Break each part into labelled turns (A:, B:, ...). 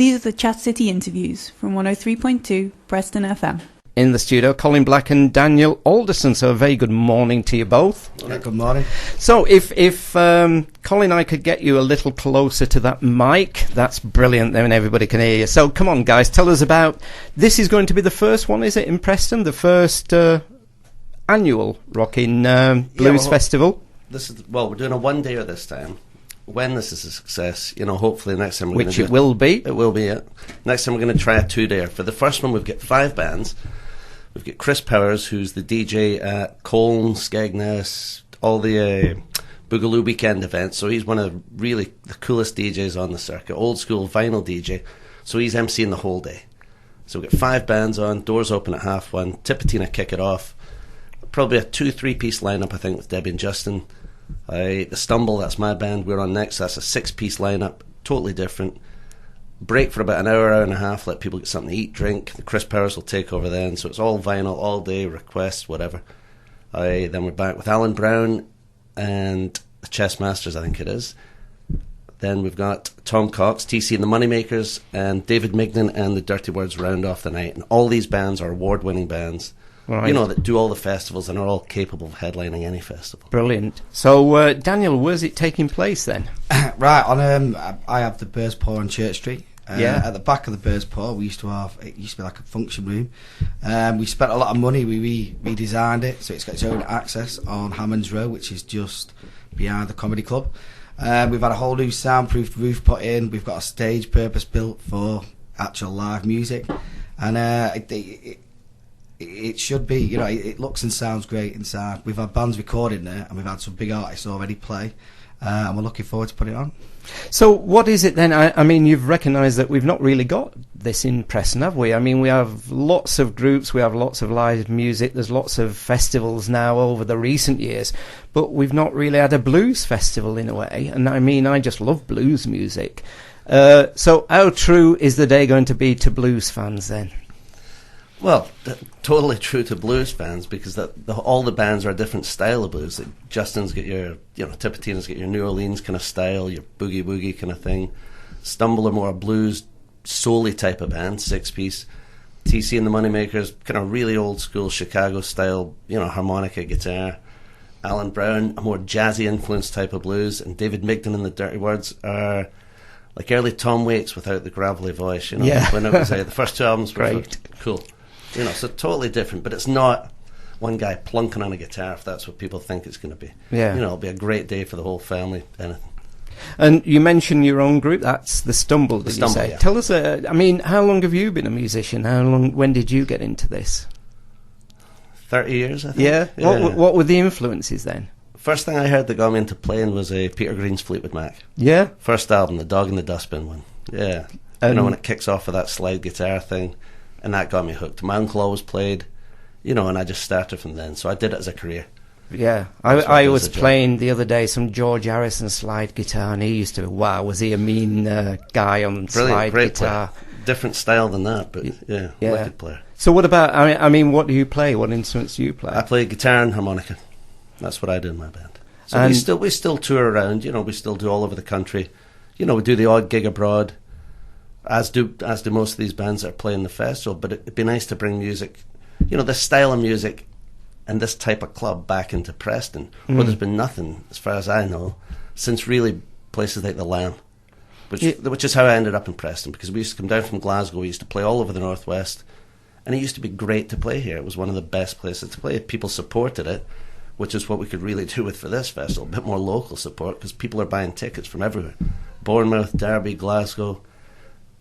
A: These are the Chat City interviews from 103.2 Preston FM.
B: In the studio, Colin Black and Daniel Alderson. So a very good morning to you both.
C: Yeah, good morning.
B: So if Colin, I could get you a little closer to that mic, that's brilliant. Then everybody can hear you. So come on, guys, tell us about. This is going to be the first one, is it, in Preston? The first annual Rockin Blues Festival.
C: We're doing a one-dayer this time. When this is a success, hopefully next time
B: Which it will be.
C: It will be, yeah. Next time we're going to try a two-dayer. For the first one, we've got 5 bands. We've got Chris Powers, who's the DJ at Colne, Skegness, all the Boogaloo weekend events. So he's one of the coolest DJs on the circuit, old school vinyl DJ. So he's emceeing the whole day. So we've got 5 bands on, doors open at 1:30. Tipatina kick it off. Probably a 2-3-piece lineup, I think, with Debbie and Justin. The Stumble, that's my band, we're on next. That's a 6-piece lineup, totally different. Break for about an hour and a half, let people get something to eat, drink. The Chris Powers will take over then, so it's all vinyl, all day, requests, whatever. Then we're back with Alan Brown and the Chess Masters, I think it is. Then we've got Tom Cox, TC and the Moneymakers, and David Mignon and the Dirty Words round off the night. And all these bands are award-winning bands. Right. That do all the festivals and are all capable of headlining any festival.
B: Brilliant. So, Daniel, where's it taking place then?
D: Right, I have the Birds Paw on Church Street. At the back of the Birds Paw, it used to be like a function room. We spent a lot of money. We redesigned it, so it's got its own access on Hammond's Row, which is just behind the Comedy Club. We've had a whole new soundproofed roof put in. We've got a stage purpose built for actual live music, and it should be, it looks and sounds great inside. We've had bands recording there, and we've had some big artists already play, and we're looking forward to putting it on.
B: So what is it then? I mean, you've recognised that we've not really got this in Preston, have we? I mean, we have lots of groups, we have lots of live music, there's lots of festivals now over the recent years, but we've not really had a blues festival in a way. And I mean, I just love blues music. So how true is the day going to be to blues fans then?
C: Well, totally true to blues fans, because all the bands are a different style of blues. Like Justin's got your, Tipitina's got your New Orleans kind of style, your boogie woogie kind of thing. Stumble are more a blues soul-y type of band, 6-piece. TC and the Moneymakers, kind of really old school Chicago style, harmonica, guitar. Alan Brown, a more jazzy influenced type of blues, and David Mignon and the Dirty Words are like early Tom Waits without the gravelly voice.
B: Yeah.
C: When it was the first 2 albums were
B: great,
C: cool. So totally different, but it's not one guy plunking on a guitar, if that's what people think it's going to be.
B: Yeah.
C: It'll be a great day for the whole family, anything.
B: And you mentioned your own group, that's The Stumble, did you say?
C: Yeah.
B: Tell us, how long have you been a musician? When did you get into this?
C: 30 years, I think.
B: Yeah? What were the influences then?
C: First thing I heard that got me into playing was Peter Green's Fleetwood Mac.
B: Yeah?
C: First album, the Dog in the Dustbin one. Yeah. When it kicks off with that slide guitar thing. And that got me hooked. My uncle always played, and I just started from then. So I did it as a career.
B: Yeah. I was playing the other day some George Harrison slide guitar, and he used to, was he a mean guy on slide guitar.
C: Player. Different style than that, but yeah. Wicked player.
B: So what about, what do you play? What instruments do you play?
C: I play guitar and harmonica. That's what I do in my band. So we still tour around, we still do all over the country. We do the odd gig abroad. As do most of these bands that are playing the festival, but it'd be nice to bring music, this style of music and this type of club back into Preston, where there's been nothing, as far as I know, since really places like the Lamb, which is how I ended up in Preston, because we used to come down from Glasgow, we used to play all over the Northwest, and it used to be great to play here. It was one of the best places to play. People supported it, which is what we could really do for this festival, a bit more local support, because people are buying tickets from everywhere. Bournemouth, Derby, Glasgow,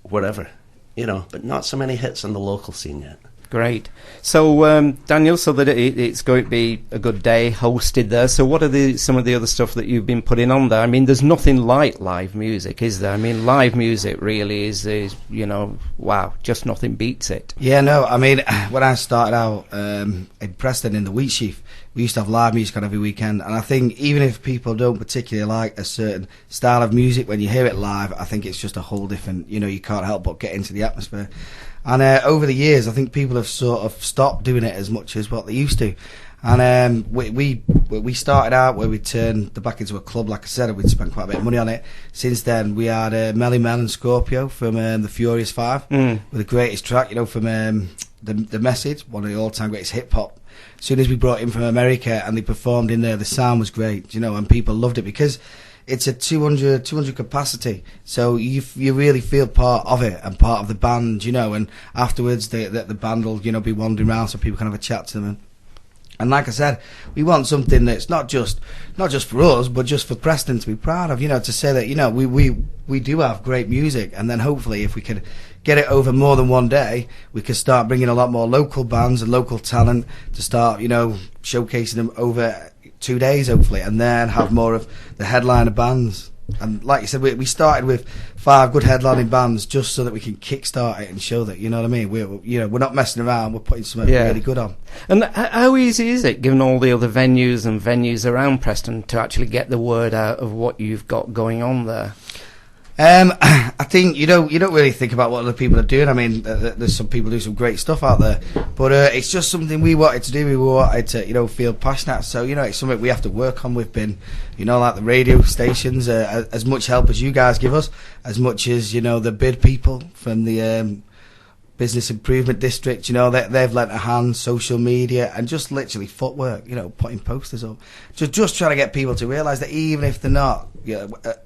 C: wherever, but not so many hits on the local scene yet.
B: Great. So, Daniel, so that it's going to be a good day hosted there. So what are some of the other stuff that you've been putting on there? I mean, there's nothing like live music, is there? I mean, live music really is just nothing beats it.
D: Yeah, no, when I started out in Preston in the Wheat Sheaf, we used to have live music on every weekend. And I think even if people don't particularly like a certain style of music, when you hear it live, I think it's just a whole different, you can't help but get into the atmosphere. And over the years, I think people have sort of stopped doing it as much as what they used to. And we started out where we turned the back into a club, like I said, and we'd spent quite a bit of money on it. Since then, we had Melly Mel and Scorpio from the Furious Five with the greatest track, from the Message, one of the all-time greatest hip-hop. As soon as we brought him from America and they performed in there, the sound was great, and people loved it because it's a 200 capacity, so you really feel part of it and part of the band, and afterwards the band will be wandering around so people can have a chat to them. And like I said, we want something that's not just for us, but just for Preston to be proud of, to say that, we do have great music. And then hopefully if we could get it over more than one day, we could start bringing a lot more local bands and local talent to start, showcasing them over 2 days, hopefully, and then have more of the headliner bands. And like you said, we started with 5 good headlining bands just so that we can kickstart it and show that, you know what I mean? We're not messing around. We're putting something really good on.
B: And how easy is it, given all the other venues around Preston, to actually get the word out of what you've got going on there?
D: I think you don't really think about what other people are doing. I mean, there's some people do some great stuff out there, but it's just something we wanted to do. We wanted to, feel passionate. So, it's something we have to work on. We've been, like the radio stations, as much help as you guys give us, as much as, the bid people from the Business Improvement District, they've lent a hand, social media, and just literally footwork, putting posters up. Just trying to get people to realise that even if they're not,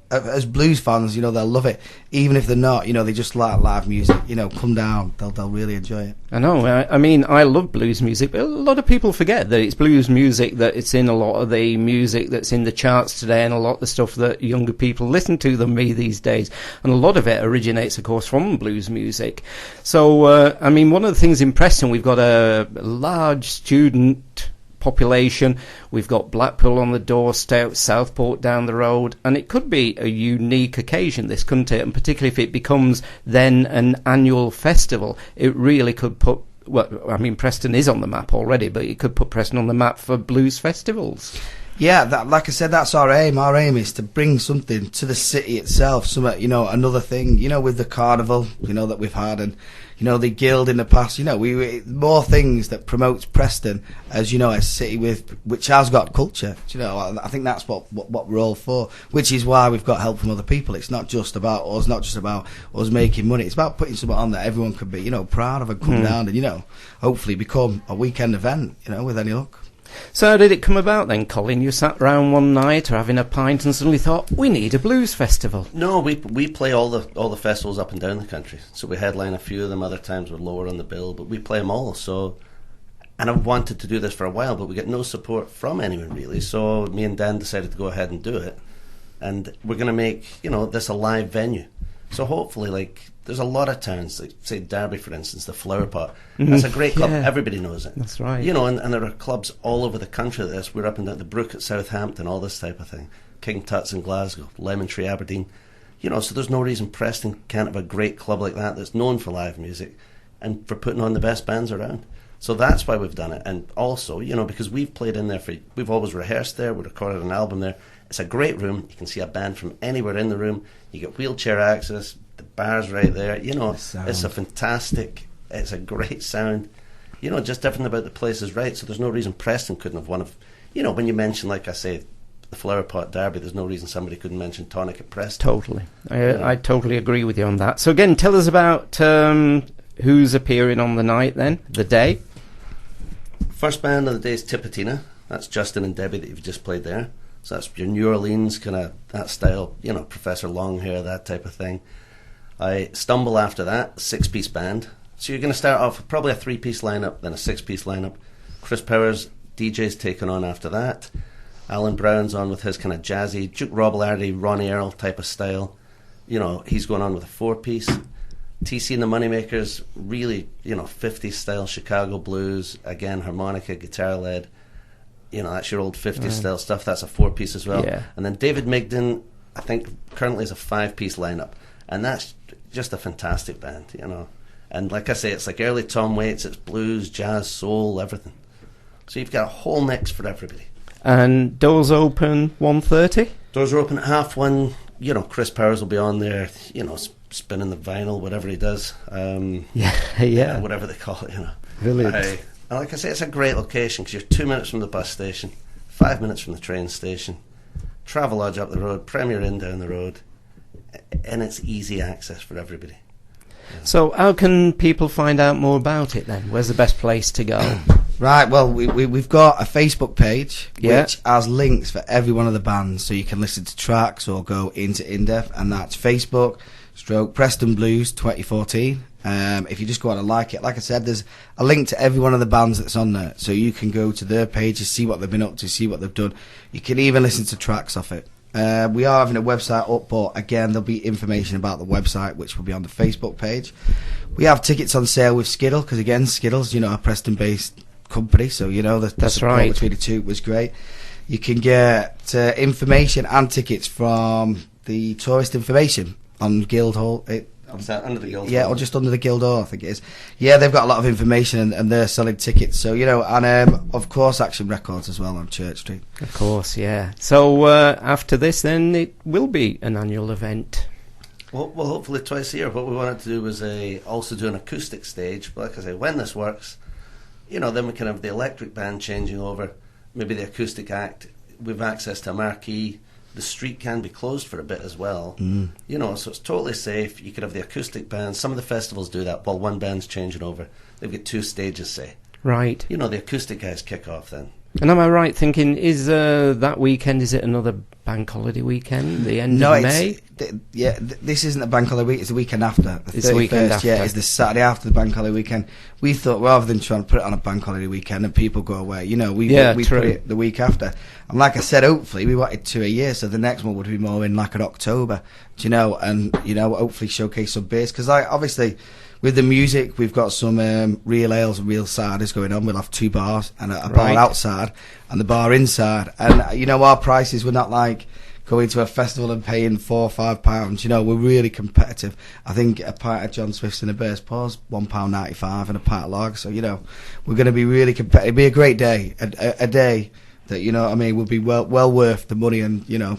D: as blues fans, they'll love it. Even if they're not, they just like live music, come down, they'll really enjoy it.
B: I know, I mean, I love blues music, but a lot of people forget that it's blues music, that it's in a lot of the music that's in the charts today, and a lot of the stuff that younger people listen to than me these days. And a lot of it originates, of course, from blues music. So, I mean, one of the things in Preston, we've got a large student population. We've got Blackpool on the doorstep, Southport down the road, and it could be a unique occasion, this, couldn't it? And particularly if it becomes then an annual festival, it really could put, Preston is on the map already, but it could put Preston on the map for blues festivals.
D: Yeah, like I said, that's our aim. Our aim is to bring something to the city itself, another thing, with the carnival, that we've had, and, the guild in the past, we more things that promotes Preston as, a city which has got culture. I think that's what we're all for, which is why we've got help from other people. It's not just about us, not just about us making money. It's about putting something on that everyone could be, proud of and come down and, hopefully become a weekend event, with any luck.
B: So how did it come about then, Colin? You sat round one night or having a pint and suddenly thought, we need a blues festival.
C: No, we play all the festivals up and down the country. So we headline a few of them, other times we're lower on the bill, but we play them all. So, and I've wanted to do this for a while, but we get no support from anyone really. So me and Dan decided to go ahead and do it. And we're going to make, this a live venue. So hopefully, there's a lot of towns, like say Derby, for instance, the Flower Pot. That's a great club.
B: Yeah.
C: Everybody knows it.
B: That's right.
C: And there are clubs all over the country like this. We're up and down the Brook at Southampton, all this type of thing. King Tut's in Glasgow, Lemon Tree, Aberdeen. So there's no reason Preston can't have a great club like that that's known for live music and for putting on the best bands around. So that's why we've done it. And also, because we've played in there we've always rehearsed there, we recorded an album there. It's a great room. You can see a band from anywhere in the room. You get wheelchair access. The bar's right there. It's a fantastic. It's a great sound. Just everything about the place is right. So there's no reason Preston couldn't have one of. When you mention, like I say, the Flower Pot Derby, there's no reason somebody couldn't mention Tonic at Preston.
B: Totally. I totally agree with you on that. So again, tell us about who's appearing on the night then, the day.
C: First band of the day is Tipatina. That's Justin and Debbie that you've just played there. So that's your New Orleans kind of that style, Professor Longhair, that type of thing. I Stumble after that, 6-piece band. So you're going to start off with probably a 3-piece lineup, then a 6-piece lineup. Chris Powers, DJ's taken on after that. Alan Brown's on with his kind of jazzy, Duke Robillard, Ronnie Earl type of style. He's going on with a 4-piece. TC and the Moneymakers, really, 50s style Chicago blues. Again, harmonica, guitar led. That's your old 50s style stuff. That's a 4-piece as well.
B: Yeah.
C: And then David Migden, I think currently is a 5-piece lineup. And that's just a fantastic band, And like I say, it's like early Tom Waits, it's blues, jazz, soul, everything. So you've got a whole mix for everybody.
B: And doors open 1:30?
C: Doors are open at 1:30. You know, Chris Powers will be on there, you know, spinning the vinyl, whatever he does. Whatever they call it, you know.
B: Brilliant.
C: And like I say, it's a great location because you're 2 minutes from the bus station, 5 minutes from the train station, Travelodge up the road, Premier Inn down the road, and it's easy access for everybody. Yeah.
B: So how can people find out more about it then? Where's the best place to go?
D: Right, well, we've got a Facebook page which has links for every one of the bands, so you can listen to tracks or go into in-depth, and that's Facebook/Preston Blues 2014. If you just go on and like it, like I said, there's a link to every one of the bands that's on there, so you can go to their pages, see what they've been up to, see what they've done. You can even listen to tracks off it. We are having a website up, but again, there'll be information about the website, which will be on the Facebook page. We have tickets on sale with Skiddle, because again, Skiddle's, you know, a Preston-based company, so you know the support
B: right.
D: between the two was great. You can get information and tickets from the tourist information on Guildhall.
C: Under the Guildhall?
D: Yeah, or just under the Guildhall, I think it is. Yeah, they've got a lot of information and they're selling tickets. So, you know, and of course Action Records as well on Church Street.
B: Of course, yeah. So after this then it will be an annual event.
C: Well, hopefully twice a year. What we wanted to do was also do an acoustic stage. But like I say, when this works, you know, then we can have the electric band changing over, maybe the acoustic act. We've access to a marquee. The street can be closed for a bit as well. You know, so it's totally safe. You could have the acoustic band. Some of the festivals do that while one band's changing over. They've got 2 stages, say.
B: Right.
C: You know, the acoustic guys kick off then.
B: And am I right thinking, is that weekend, is it another bank holiday weekend, the end of May?
D: This isn't a bank holiday week, it's the weekend after.
B: It's the weekend after.
D: Yeah, it's the Saturday after the bank holiday weekend. We thought, rather than trying to put it on a bank holiday weekend and people go away, you know, we put it the week after. And like I said, hopefully, we wanted 2 a year, so the next one would be more in like an October, you know, and, you know, hopefully showcase some beers. Because obviously, with the music, we've got some real ales and real ciders going on. We'll have 2 bars and a bar outside and the bar inside. And, you know, our prices were not like going to a festival and paying £4 or £5. You know, we're really competitive. I think a pint of John Swift's and a Bear's Paw's £1.95 and a pint of lager. So, you know, we're going to be really competitive. It'll be a great day. A day that, you know what I mean, will be well worth the money and, you know,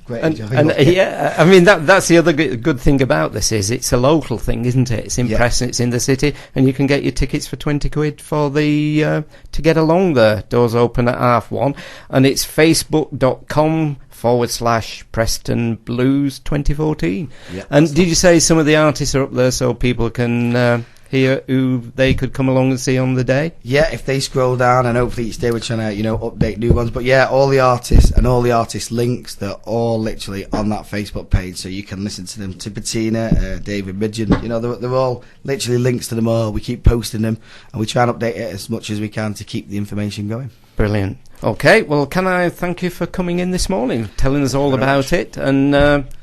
D: great.
B: Yeah, I mean that's the other good thing about this is it's a local thing, isn't it? It's in Preston, it's in the city, and you can get your tickets for £20 for the to get along there. Doors open at 1:30, and it's facebook.com/Preston Blues 2014. Yeah, and did you say some of the artists are up there so people can hear who they could come along and see on the day?
D: Yeah, if they scroll down, and hopefully each day we're trying to, you know, update new ones. But yeah, all the artists and all the artist links, they're all literally on that Facebook page, so you can listen to them. Tipatina, David Midgen, you know, they're all literally links to them all. We keep posting them, and we try and update it as much as we can to keep the information going.
B: Brilliant. Okay, well, can I thank you for coming in this morning, telling us all about it, and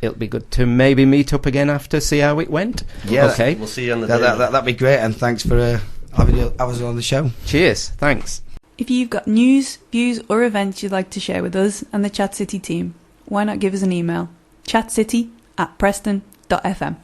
B: it'll be good to maybe meet up again after, see how it went.
D: Yeah,
B: okay.
C: We'll see you on the day.
D: That'd be great, and thanks for having us on the show.
B: Cheers, thanks.
A: If you've got news, views or events you'd like to share with us and the Chat City team, why not give us an email, chatcity@preston.fm.